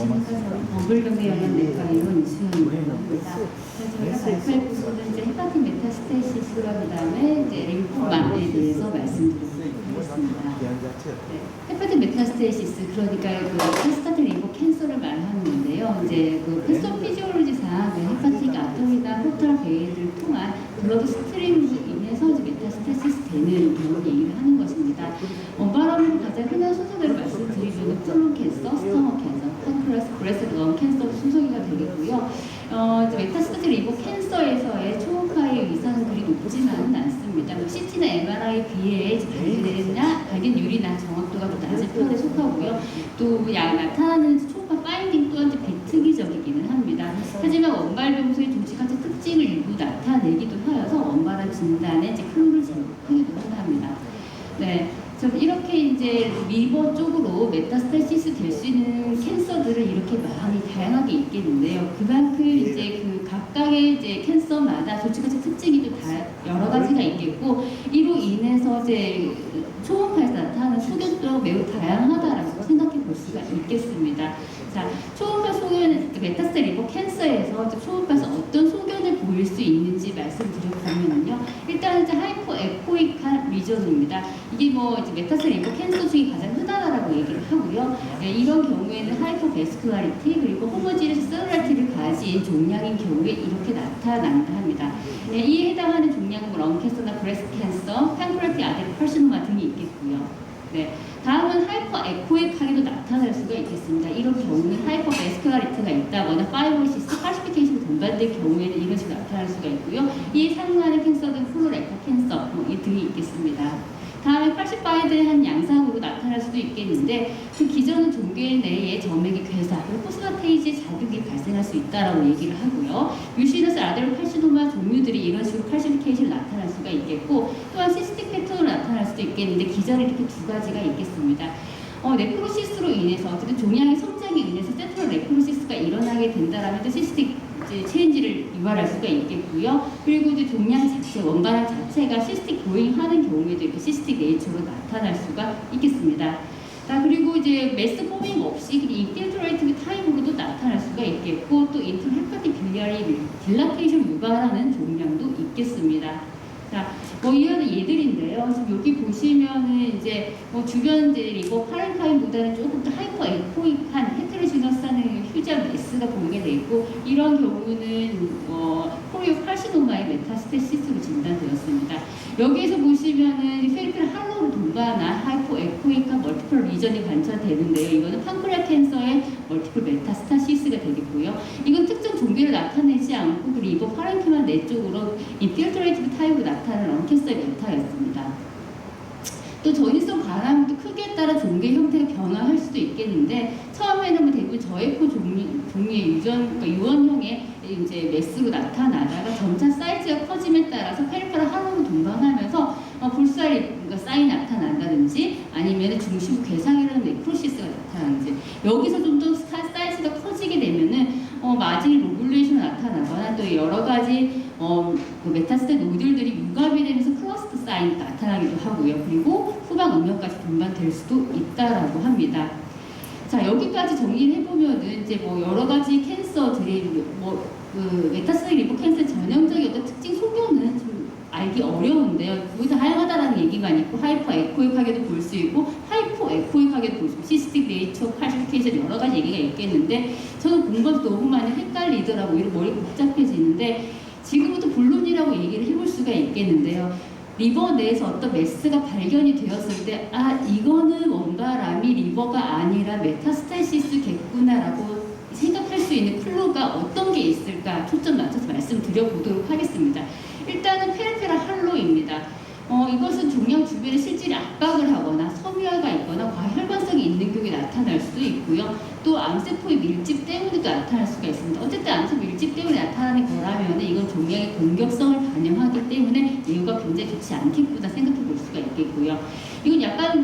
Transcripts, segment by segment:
안녕하십니까. 버블경내영양내과 의원 이수연입니다. 저희가 발표할 부분은 이제 헤파틱 메타스테이시스와 그다음에 이제 림포마에 대해서 말씀드리도록 하겠습니다. 네, 헤파틱 메타스테이시스 그러니까 그 메타스타틱 림포 캔서를 말하는 건데요. 이제 그 패소피지올로지상 헤파틱 아토미나 포털 베인을 통한 블러드 스트림으로 인해서 이제 메타스테이시스 되는 경우 얘기를 하는 것입니다. 원바람으로 가장 흔한 순서대로 말씀드리면 콜론 캔서, 스토머 캔서, 팬크레스, 브레스트 럼 캔서 순서가 되겠고요. 메타스타틱 리버 캔서에서의 초음파의 위상은 그리 높지만은 않습니다. CT나 MRI 비해 발견율이나 정확도가 더 낮은 편에 속하고요. 또 나타나는 초음파 파인딩 또한 비특이적이기는 합니다. 하지만 원발병소의 종치가치 특징을 일부 나타내기도 하여서 원발암 진단에 클루를 제공하기도 합니다. 네. 이렇게 이제 리버 쪽으로 메타스테이시스 될 수 있는 캔서들은 이렇게 많이 다양하게 있겠는데요. 그만큼 이제 그 각각의 이제 캔서마다 조직가치 특징이 또 다 여러 가지가 있겠고, 이로 인해서 이제 초음파에서 나타나는 소견도 매우 다양하다라고 생각해 볼 수가 있겠습니다. 자, 초음파 소견은 메타스테 리버 캔서에서 초음파에서 어떤 소견을 보일 수 있는지 말씀드려보면요. 일단은 이제 하이퍼 에코익한 리전입니다. 이게 뭐 이제 메타스테 리버 캔서 중에 가장 흔하다라고 얘기를 하고요. 이런 경우에는 하이퍼 베스큘라리티 그리고 호모지너스 셀룰라리티를 가진 종양인 경우에 이렇게 나타난다 합니다. 이에 해당하는 종양은 런 캔서나 브레스트 캔서, 팬크레아틱 아데노 카시노마 등이 있겠고요. 네. 다음은 하이퍼 에코익하게도 나타날 수가 있겠습니다. 이런 경우는 하이퍼 베스큘라리티가 있다거나 파이브로시스, 칼시피케이션이 동반된 경우에는 이런 식으로 나타날 수가 있고요. 이에 상응하는 캔서는 콜로레ක්탈 캔서 이 등이 있겠습니다. 다음에 칼시파이드한 양상으로 나타날 수도 있겠는데 그 기존은 종괴 내에 점액의 괴사, 포스마테이지의 자극이 발생할 수 있다라고 얘기를 하고요. 유시너스 아데노 칼시노마 종류들이 이런 식으로 칼시피케이션이 나타날 수가 있겠고 또한 시스틱 패턴으로 나타날 수도 있겠는데 기존에 이렇게 두 가지가 있겠습니다. 네크로시스로 인해서 어쨌든 종양의 성장에 의해서 센트럴 네크로시스가 일어나게 된다라면 또 시스틱 체인지를 유발할 수가 있겠고요. 그리고 이제 종양 자체, 원바람 자체가 시스틱 그로잉하는 경우에도 이렇게 시스틱 네이처로 나타날 수가 있겠습니다. 자, 그리고 이제 메스 포밍 없이 인필트레이티브 타입으로도 나타날 수가 있겠고 또 인터 헤파틱 빌리아리 딜라테이션 유발하는 종양도 있겠습니다. 자, 이런 예들인데요. 지금 여기 보시면은 이제 주변 이제 리버 파렌카인보다는 조금 더 하이퍼 에코익한 헤테로지너스한 휴지한 메스가 보이게 돼 있고 이런 경우는 코리오 칼시노마의 메타스테시스로 진단되었습니다. 여기에서 보시면은 페리페럴 할로로 동반한 하이퍼 에코익한 멀티플 리전이 관찰되는데요. 이거는 판크레아 캔서의 멀티플 메타스타시스가 되겠고요. 이건 특정 종괴를 나타내지 않고 그 리버 파렌키만 내 쪽으로 인필트레이티브 타입으로 나타나는 런캔서의 메타였습니다. 또 전이성 반항도 크기에 따라 종괴 형태가 변화할 수도 있겠는데 처음에는 뭐 대부분 저에코 종류의 유원형의 이제 메스로 나타나다가 점차 사이즈가 커짐에 따라서 페리페럴 할로로 동반하면서 볼살이 사인이 나타난다든지 아니면 중심부 괴상이라는 네크로시스가 나타나는지 여기서 좀 더 사이즈가 커지게 되면은 마진 로블레이션이 나타나거나 또 여러 가지 그 메타스테 노들들이 융합이 되면서 클러스터 사인이 나타나기도 하고요. 그리고 후방 음역까지 동반될 수도 있다라고 합니다. 자, 여기까지 정리를 해보면은 이제 여러 가지 캔서들이 그 메타스테 리버 캔서 전형적인 어떤 특징 소견은 좀 알기 어려운데요. 거기서 다양하다라는 얘기만 있고 하이퍼 에코익하게도 볼 수 있고 하이퍼 에코익하게도 볼 수 있고 시스틱 네이처, 칼시피케이션 여러 가지 얘기가 있겠는데 저는 공부하면서 너무 많이 헷갈리더라고요. 머리가 복잡해지는데 지금부터 본론이라고 얘기를 해볼 수가 있겠는데요. 리버 내에서 어떤 메스가 발견이 되었을 때 이거는 원바람이 리버가 아니라 메타스테이시스겠구나라고 생각할 수 있는 클루가 어떤 게 있을까 초점 맞춰서 말씀드려보도록 하겠습니다. 일단은 페리페럴 할로입니다. 이것은 종양 주변에 실질이 압박을 하거나 섬유화가 있거나 과혈관성이 있는 경우에 나타날 수도 있고요. 또 암세포의 밀집 때문에도 나타날 수가 있습니다. 어쨌든 암세포 밀집 때문에 나타나는 거라면 이건 종양의 공격성을 반영하기 때문에 예후가 굉장히 좋지 않겠구나 생각해 볼 수가 있겠고요. 이건 약간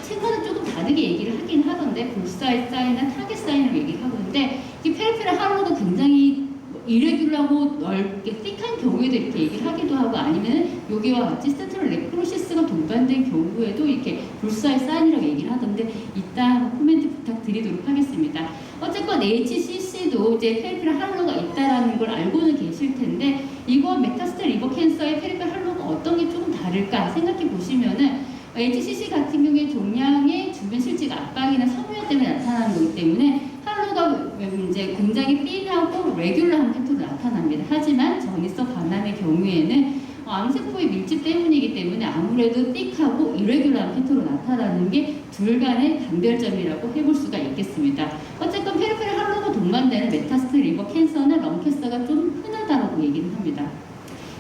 책과는 조금 다르게 얘기를 하긴 하던데 볼사의 사인이나 타겟 사인을 얘기를 하고 있는데 이 페리페럴 할로가 굉장히 이레귤러하고 넓게 틱한 경우에도 이렇게 얘기를 하기도 하고 아니면 여기와 같이 센트럴 네크로시스가 동반된 경우에도 이렇게 불사의 사인이라고 얘기를 하던데 이따 코멘트 부탁드리도록 하겠습니다. 어쨌건 어쨌건 HCC도 이제 페리페럴 할로가 있다라는 걸 알고는 계실 텐데, 이거 메타스텔 리버 캔서의 페리페럴 할로가 어떤 게 조금 다를까 생각해 보시면은, HCC 같은 경우에 종양의 주변 실직 압박이나 섬유화 때문에 나타나는 거기 때문에 할로가 이제 굉장히 핀하고 레귤러한 패턴으로 나타납니다. 하지만 전이성 간암의 경우에는 암세포의 밀집 때문이기 때문에 아무래도 띡하고 이레귤러한 패턴으로 나타나는 게 둘 간의 단별점이라고 해볼 수가 있겠습니다. 어쨌건 페리페럴 할로가 동반되는 메타스텔 리버 캔서나 럼 캔서가 좀 흔하다고 얘기를 합니다.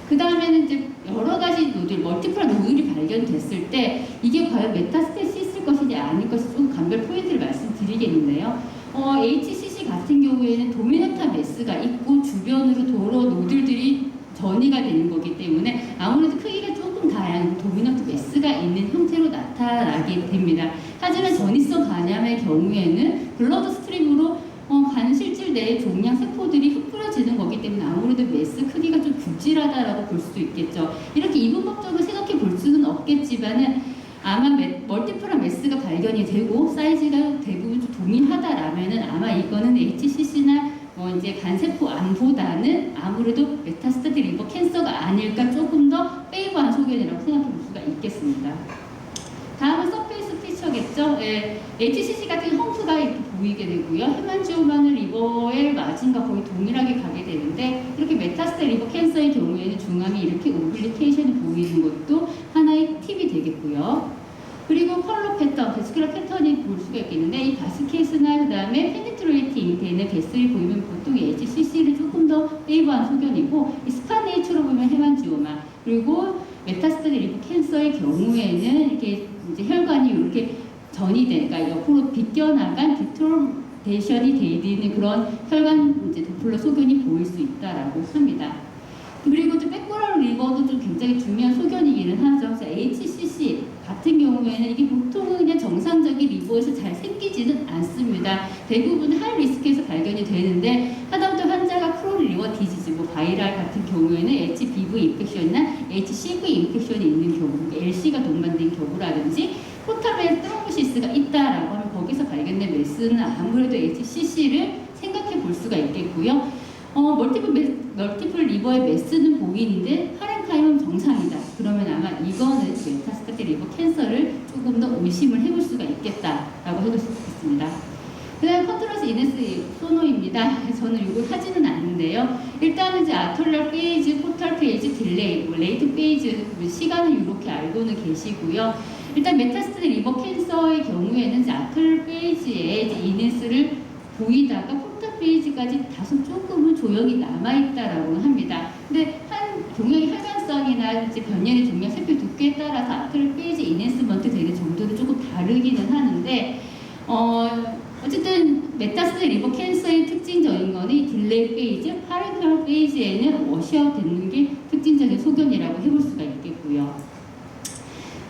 그 다음에는 이제 여러 가지 노듈, 멀티플한 노듈이 발견됐을 때 이게 과연 메타스테시스일 것이냐 아닐 것이 좀 감별 포인트를 말씀드리겠는데요. HCC 같은 경우에는 도미넌트한 매스가 있고 주변으로 도로 노듈들이 전이가 되는 거기 때문에 아무래도 크기가 조금 다양한 도미넌트 매스가 있는 형태로 나타나게 됩니다. 하지만 전이성 간암의 경우에는 블러드 스트림으로 간 실질 내에 종양 세포들이 흩뿌려지는 거기 때문에 아무래도 매스 크기가 좀 굵직하다라고 볼 수도 있겠죠. 이렇게 이분법적으로 생각해 볼 수는 없겠지만은 아마 멀티플한 매스가 발견이 되고 사이즈가 대부분 좀 동일하다라면은 아마 이거는 HCC나 이제 간세포 암보다는 아무래도 메타스테틱 리버 캔서가 아닐까 조금 더 페이버한 소견이라고 생각해 볼 수가 있겠습니다. 다음은 서페이스 피처겠죠. HCC 같은 험프가 이렇게 보이게 되고요. 헤만지오마는 리버의 마진과 거의 동일하게 가게 되는데 이렇게 메타스테틱 리버 캔서의 경우에는 중앙에 이렇게 오블리테이션이 보이는 것도 하나의 팁이 되겠고요. 그리고 컬러 패턴, 베스큘러 패턴이 볼 수가 있겠는데 이 바스켓이나 그 다음에 페니트레이팅 되는 베슬이 보이면 보통 HCC를 조금 더 페이버한 소견이고 이 스파네이처로 보면 헤만지오마 그리고 메타스테틱 리버 캔서의 경우에는 이렇게 이제 혈관이 이렇게 전이된, 그러니까 옆으로 비껴나간 디토르데이션이 되어 있는 그런 혈관 이제 도플러 소견이 보일 수 있다라고 합니다. 그리고 또 백그라운드 리버도 좀 굉장히 중요한 소견이기는 하죠. 그래서 HCC 같은 경우에는 이게 보통은 그냥 정상적인 리버에서 잘 생기지는 않습니다. 대부분 하이 리스크에서 발견이 되는데 하다못해 환자가 크로닉 리버 디지즈, 바이럴 같은 경우에는 HBV 인펙션이나 HCV 인펙션이 있는 경우, LC가 동반된 경우라든지 포탈 트롬보시스가 있다라고 하면 거기서 발견된 매스는 아무래도 HCC를 생각해 볼 수가 있겠고요. 멀티플 리버의 매스는 보이는데 파렌카임은 정상이다. 그러면 아마 이거는 메타스테틱 리버 캔서를 조금 더 의심을 해볼 수가 있겠다라고 해볼 수 있겠습니다. 그 다음에 컨트러스 이네스 소노입니다. 저는 이걸 하지는 않는데요. 일단은 이제 아톨랄 페이즈, 포탈 페이즈, 딜레이, 레이트 페이즈 시간을 이렇게 알고는 계시고요. 일단 메타스테틱 리버 캔서의 경우에는 이제 아톨랄 페이지에 이제 이네스를 보이다가 포탈 페이지까지 다소 조금은 조형이 남아있다라고 합니다. 근데 한 종양의 혈관성이나 이제 변연의 종양 세포 두께에 따라서 아톨랄 페이지 이네스먼트 되는 정도는 조금 다르기는 하는데 어쨌든 메타스테틱 리버 캔서의 특징적인 거는 딜레이 페이즈, 파렌칼 페이지에는 워시아웃 되는 게 특징적인 소견이라고 해볼 수가 있겠고요.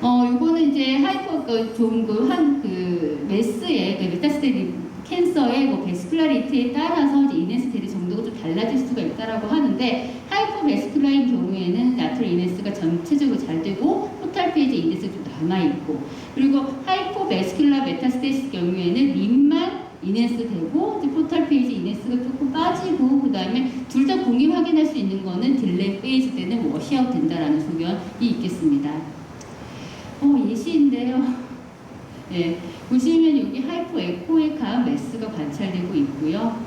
요거는 이제 메스의 메타스테틱 캔서의 베스큘라리티에 따라서 이제 이네스테리 정도가 좀 달라질 수가 있다라고 하는데 하이퍼베스큘라인 경우에는 아톨 이네스가 전체적으로 잘 되고 포탈 페이지 이네스가 좀 남아있고 그리고 하이퍼베스큘라 메타스테시스 경우에는 림만 이네스 되고 이제 포탈 페이지 이네스가 조금 빠지고 그 다음에 둘 다 공임 확인할 수 있는 거는 딜레이 페이지 때는 워시아웃 된다라는 소견이 있겠습니다. 예시인데요. 네, 보시면 여기 하이퍼 에코에카 매스가 관찰되고 있고요.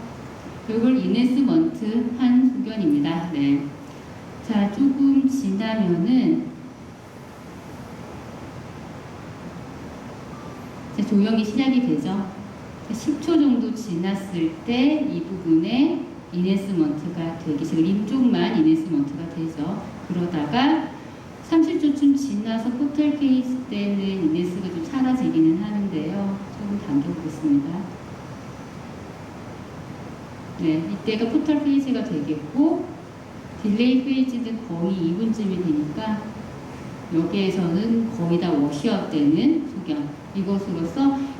이걸 이네스먼트 한 소견입니다. 네. 자, 조금 지나면은 조형이 시작이 되죠. 10초 정도 지났을 때 이 부분에 이네스먼트가 되기 시작, 림 쪽만 이네스먼트가 되죠. 그러다가 30초쯤 지나서 포털 페이지 때는 이네스가 좀 사라지기는 하는데요. 조금 당겨보겠습니다. 네, 이때가 포털 페이지가 되겠고 딜레이 페이지는 거의 2분쯤이 되니까 여기에서는 거의 다 워시아웃 되는 소견.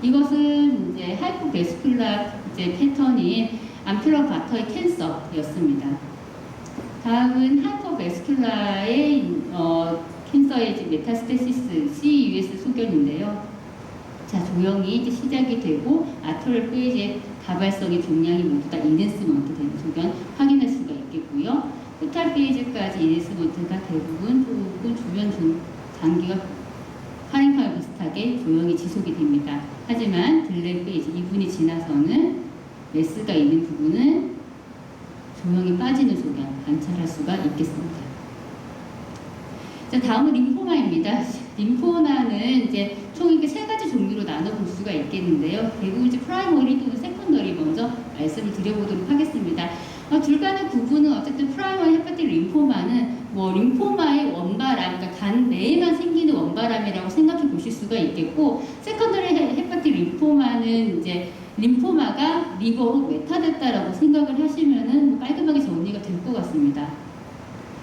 이것은 이제 하이퍼베스큘라 이제 패턴인 암필러 바터의 캔서였습니다. 다음은 하이퍼베스큘라의 캔서의 이제 메타스테시스 CUS 소견인데요. 자, 조형이 이제 시작이 되고 아톨랄 페이지에 다발성의 종양이 모두 다 인핸스먼트 되는 소견 확인할 수가 있겠고요. 포탈 페이지까지 인핸스먼트가 대부분 조금 주변 장기가 파랭카와 비슷하게 조형이 지속이 됩니다. 하지만 딜레이 페이지 2분이 지나서는 메스가 있는 부분은 조형이 빠지는 소견 관찰할 수가 있겠습니다. 자, 다음은 림포마입니다. 림포마는 이제 총 이렇게 세 가지 종류로 나눠볼 수가 있겠는데요. 대부분 이제 프라이머리 또는 세컨더리 먼저 말씀을 드려보도록 하겠습니다. 둘 간의 구분은 어쨌든 프라이머리 헤파틱 림포마는 뭐 림포마의 원바람, 그러니까 간 내에만 생기는 원바람이라고 생각해 보실 수가 있겠고, 세컨더리 헤파틱 림포마는 이제 림포마가 리버로 메타됐다라고 생각을 하시면은 깔끔하게 정리가 될 것 같습니다.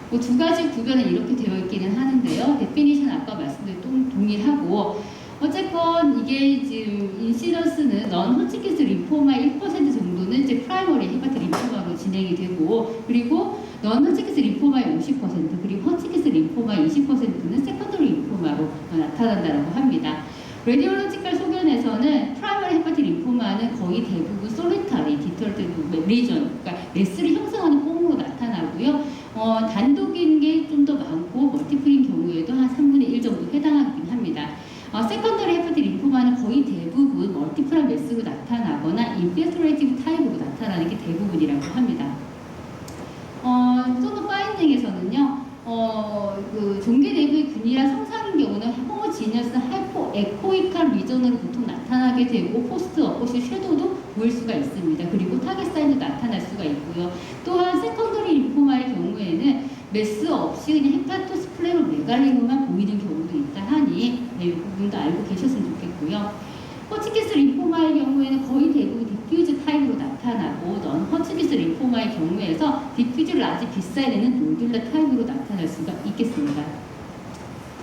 뭐 두 가지 구별은 이렇게 되어 있기는 하는데요. 데피니션 아까 말씀드린 동일하고, 어쨌건 이게 지금 인시던스는 넌 호치킨스 림포마 1% 정도는 이제 프라이머리 헤파틱 림포마로 진행이 되고, 그리고 넌 호치킨스 림포마의 50% 그리고 호치킨스 림포마 20%는 세컨더리 림포마로 나타난다고 합니다. 레디올로지컬 소견에서는 프라이머리 헤파틱 림포마는 거의 대부분 솔리타리 디털트 리전, 그러니까 메스를 형성하는 폼으로 나타나고요. 단독인 게 좀 더 많고 멀티플인 경우에도 한 3분의 1 정도 해당하긴 합니다. 세컨더리 헤파틱 림포마는 거의 대부분 멀티플한 메스로 나타나거나 인필트레이티브 타입으로 나타나는 게 대부분이라고 합니다. 소노 파인딩에서는요, 그 종괴 내부의 균일한 성상인 경우는 호모지니어스 하이포 에코이칼 리전으로 보통 나타나게 되고, 포스트 어포시 섀도우도 보일 수가 있습니다. 그리고 타겟 사인도 나타날 수가 있고요. 또한 세컨더리 림포마의 경우에는 메스 없이 그냥 헤파토스플레노메갈리노만 보이는 경우도 있다 하니 이 부분도 알고 계셨으면 좋겠고요. 호치킨스 림포마의 경우에는 거의 대부분 디퓨즈 타입으로 나타나고, 넌 호치킨스 림포마의 경우에서 디퓨즈 라지 빗사이드는 노듈러 타입으로 나타날 수가 있겠습니다.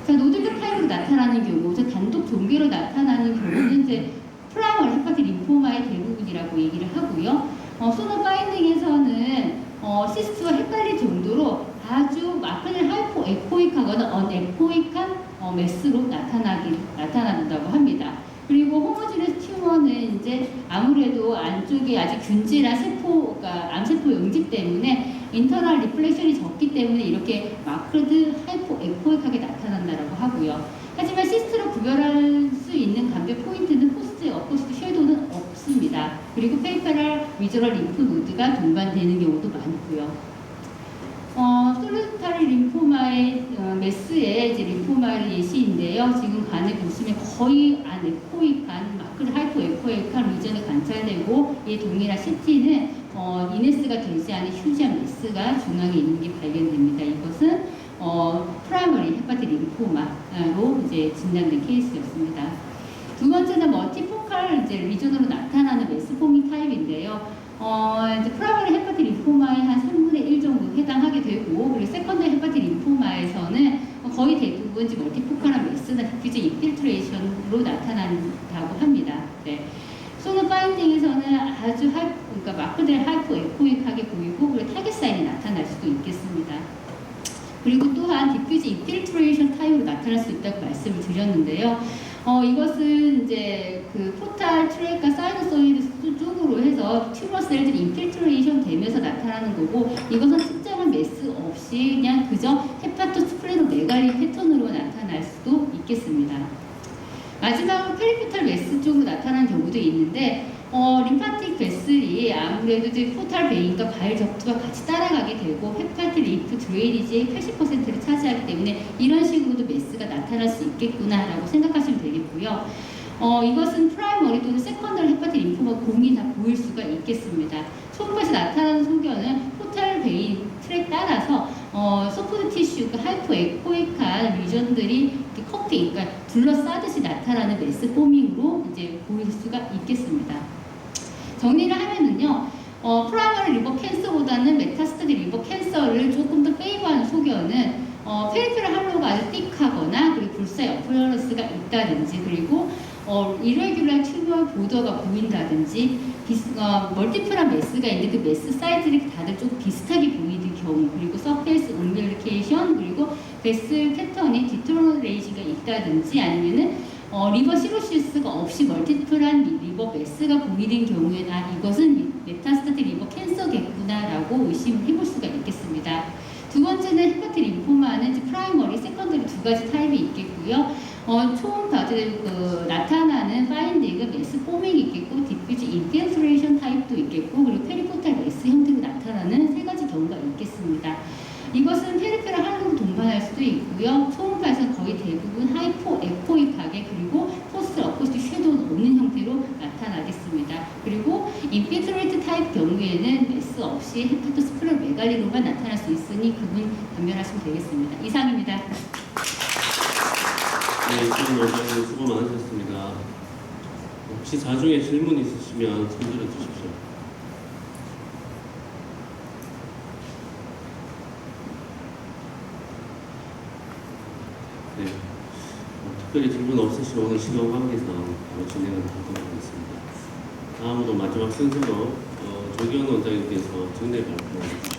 자, 노듈러 타입으로 나타나는 경우, 단독 종괴로 나타나는 경우는 이제 프라이머리 헤파틱 림포마의 대부분이라고 얘기를 하고요. 소노 파인딩에서는 시스트와 헷갈릴 정도로 아주 마크를 하이포 에코익하거나 언에코익한 메스로 나타난다고 합니다. 그리고 호모지너스 튜머는 이제 아무래도 안쪽에 아주 균질한 세포가 암세포 용지 때문에 인터널 리플렉션이 적기 때문에 이렇게 마크드 하이포 에코익하게 나타난다라고 하고요. 하지만 시스트로 구별할 수 있는 감별 포인트는 포스트 어포스트 섀도우는 없습니다. 그리고 페이퍼럴 위저럴 림프 노드가 동반되는 경우도 많고요. 솔루타리 림포마의 메스의 이제 림포마의 예시인데요. 지금 간을 보시면 거의 안에코익한 마크드 하이포 에코익한 리전이 관찰되고, 이 동일한 CT는 이네스가 되지 않은 휴지한 메스가 중앙에 있는 게 발견됩니다. 이것은 프라이머리 헤파틱 림포마로 이제 진단된 케이스였습니다. 두 번째는 멀티포칼 이제 리전으로 나타나는 메스 포밍 타입인데요. 이제 프라이머리 헤파틱 림포마의 한 3분의 1 정도 해당하게 되고, 그리고 세컨더리 헤파틱 림포마에서는 거의 대부분 이제 멀티포칼한 메스나 디퓨즈 인필트레이션으로 나타난다고 합니다. 네. 소노 파인딩에서는 아주 그러니까 마크들 하이포 에코익하게 보이고, 그리고 타겟 사인이 나타날 수도 있겠습니다. 그리고 또한 디퓨즈 인필트레이션 타입으로 나타날 수 있다고 말씀을 드렸는데요. 이것은 이제 그 포탈 트랙과 사이너소이드 쪽으로 해서 튜머 셀들이 인필트레이션 되면서 나타나는 거고, 이것은 특정한 메스 없이 그냥 그저 헤파토스플레노메갈리 패턴으로 나타날 수도 있겠습니다. 마지막으로 페리포탈 메스 쪽으로 나타나는 경우도 있는데, 림파틱 베슬이 아무래도 이제 포탈 베인과 과일 적두와 같이 따라가게 되고, 헤파틱 림프 드레이니지의 80%를 차지하기 때문에 이런 식으로도 메스가 나타날 수 있겠구나라고 생각하시면 되겠고요. 이것은 프라이머리 또는 세컨더리 헤파틱 림포마 공이 다 보일 수가 있겠습니다. 초음파에서 나타나는 소견은 포탈 베인 트랙 따라서 소프트 티슈가 하이포 에코익한 리전들이 커피, 그러니까 둘러싸듯이 나타나는 메스 포밍으로 이제 보일 수가 있겠습니다. 정리를 하면은요, 프라이머리 리버 캔서보다는 메타스타틱 리버 캔서를 조금 더 페이버하는 소견은 페리페럴 할로우가 아주 띡하거나, 그리고 불사의 어플러러스가 있다든지, 그리고 이레귤러 튜버 보더가 보인다든지, 멀티플한 메스가 있는데 그 메스 사이즈를 다들 좀 비슷하게 보이는 경우, 그리고 서페이스 음빌리케이션, 그리고 베슬 패턴이 디토너레이지가 있다든지, 아니면은 리버 시로시스가 없이 멀티플한 리버 메스가 공유된 경우에는 이것은 메타스타틱 리버 캔서겠구나라고 의심을 해볼 수가 있겠습니다. 두 번째는 헤파틱 림포마는 이제 프라이머리, 세컨더리 두 가지 타입이 있겠고요. 초음파들 나타나는 파인딩은 메스 포밍이 있겠고, 디퓨즈 인필트레이션 타입도 있겠고, 그리고 페리포탈 메스 형태로 나타나는 세 가지 경우가 있겠습니다. 이것은 페리페럴 할로로 동반할 수도 있고요. 초음파에서는 거의 대부분 하이포, 에코이하게 그리고 포스트 어쿠스틱 섀도우는 없는 형태로 나타나겠습니다. 그리고 인필트레이트 타입 경우에는 메스 없이 헤파토스플레로 메갈리로만 나타날 수 있으니 그분 감별하시면 되겠습니다. 이상입니다. 네, 이쁜 원장님 수고 많으셨습니다. 혹시 나중에 질문 있으시면 손들어 주십시오. 네, 특별히 질문 없으시면 오늘 시간 관계상 바로 진행을 하도록 하겠습니다. 다음으로 마지막 순서로 조기현 원장님께서 정례 발표해 주시기